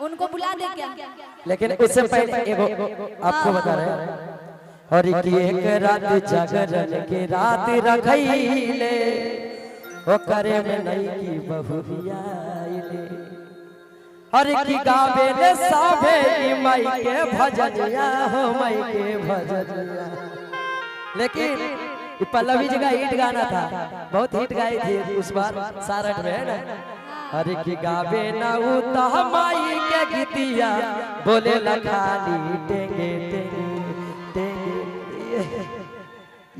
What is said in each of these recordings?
उनको बुला दे क्या? लेकिन उससे पहले एगो आपको बता रहे हैं और की एक रात जागरण के रात रखैले ओ करे में नहीं की बहुरिया आइले हर की गावे ले साभे की माई के भजनिया हो माई के भजनिया। लेकिन पल्लवी जी का हिट गाना था, बहुत हिट गाई थी उस बार 67 में है ना। हर की गावे ना उता माई के गीतिया बोले लखानी टेंगे टेंगे टेंगे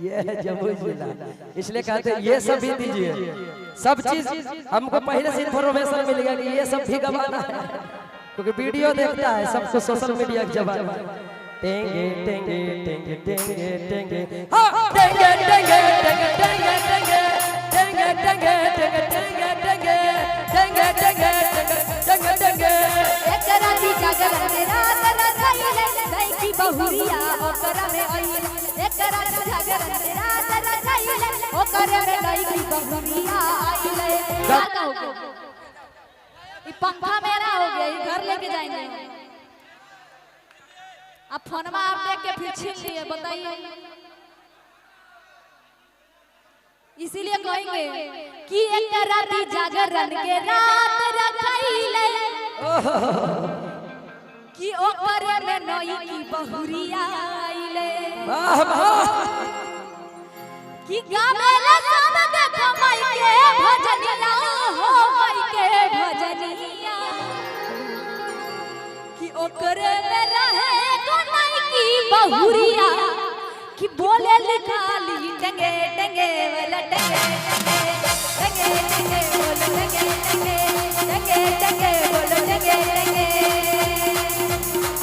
ये जमुई जिला, इसलिए कहते हैं ये सब भी दीजिए, सब चीज हमको पहले से इन्फॉर्मेशन मिल गया कि ये सब भी गवाना है क्योंकि वीडियो देखता है सबको सोशल मीडिया के जमाना। टेंगे टेंगे टेंगे टेंगे टेंगे हाँ टेंगे टेंगे टेंगे टेंगे टेंगे टेंगे टेंगे टेंगे टेंगे टेंगे टेंगे टेंगे टेंगे टेंगे एक राती जागरण के रात रखैले नहीं की बहुरिया ओकरा में आइले। एक राती जागरण के रात रखैले ओकरा में नहीं की बहुरिया आइले। क्या कहोगे? ये पंखा मेरा हो गया, ये घर लेके जाएंगे। अब फोनमा आप देख के फिर छीन लिए, बताइए। इसीलिए कहेंगे कि एक राती जागरण के रात रखैले कि ओकरे में नई की बहुरिया आइले। वाह वाह कि गावेला सब देखो माई के भजनिया हो माई के भजनिया कि ओकरे में रहे बहुरिया कि बोले लिखाली टंगे टंगे वाला टंगे टंगे टंगे बोले टंगे टंगे टंगे टंगे बोले टंगे टंगे।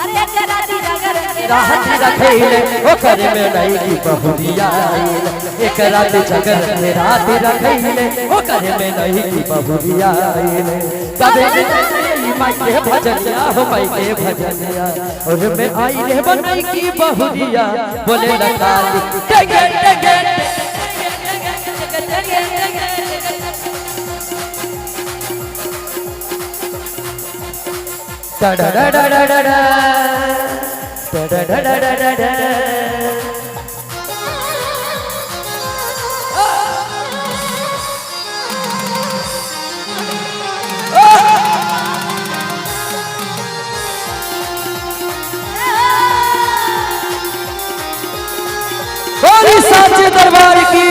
अरे राती जागरण रात रखैले ओकरे में नहीं की बहुरिया आइले। एक रात जागरण के रात रखैले ओकरे में नहीं की बहुरिया आइले। कबे माई के भजनिया हो माई के भजनिया और में आई रे बनाई की बहुरिया बोले लखानी टेंगे टेंगे टा डा डा डा डा डा डा डा डा डा डा डा डा। साचे दरबार की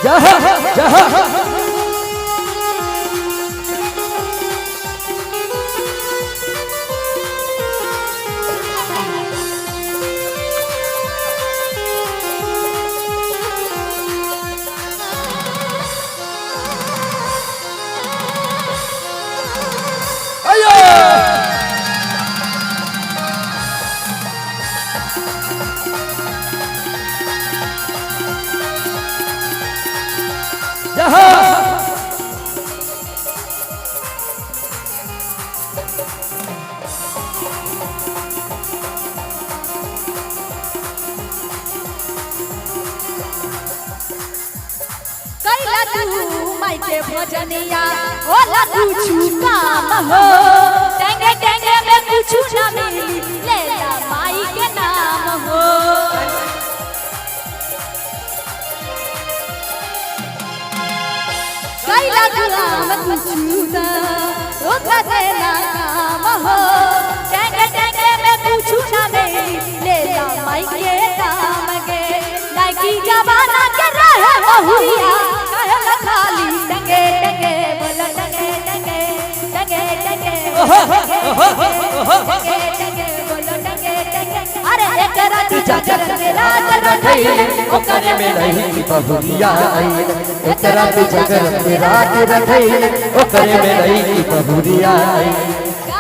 जहाँ जहाँ माई के भजनिया होला कुछ काम हो टेंगे टेंगे में कुछ ना मिली लेला माई के नाम हो। कैला गुलाम कुछ ना रोका देना काम हो टेंगे टेंगे में कुछ ना मिली लेला माई के नाम के। लाइकी जमाना के रहे बहुरिया खाली टंगे टंगे बोलो टंगे टंगे टंगे टंगे टंगे बोलो टंगे टंगे। अरे एक राती जागरण के रात रखैले ओकरे में नहीं की बहुरिया आइले। एक रात जागरण के रात रखैले ओकरे में नहीं की बहुरिया आइले।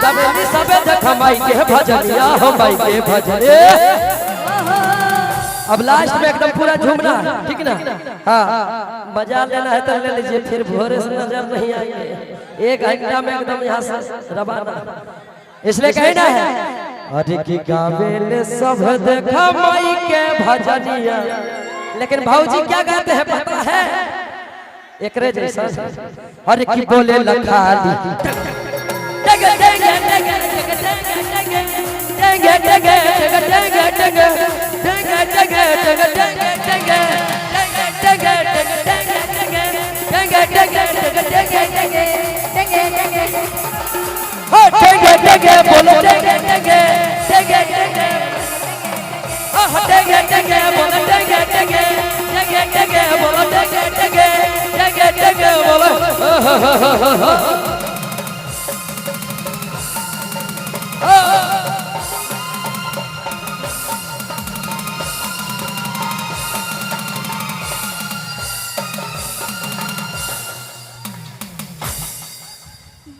कबे सबे देख माई के भजनिया हो माई के भजनिया। अब लास्ट में एकदम पूरा झूमना है, ठीक ना? हाँ मजा लेना है तो ले लीजिए, फिर भोरे से नजर नहीं आएंगे। 1 घंटा में एकदम यहाँ से रवाना, इसलिए कहना है अरे की गावे ले सब देखा माई के भजनिया लेकिन भाऊजी क्या गाते हैं पता है? एकरे जैसा हर की बोले लखाली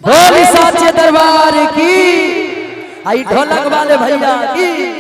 बोली साचे दरबार की, आई ढोलक वाले भैया की।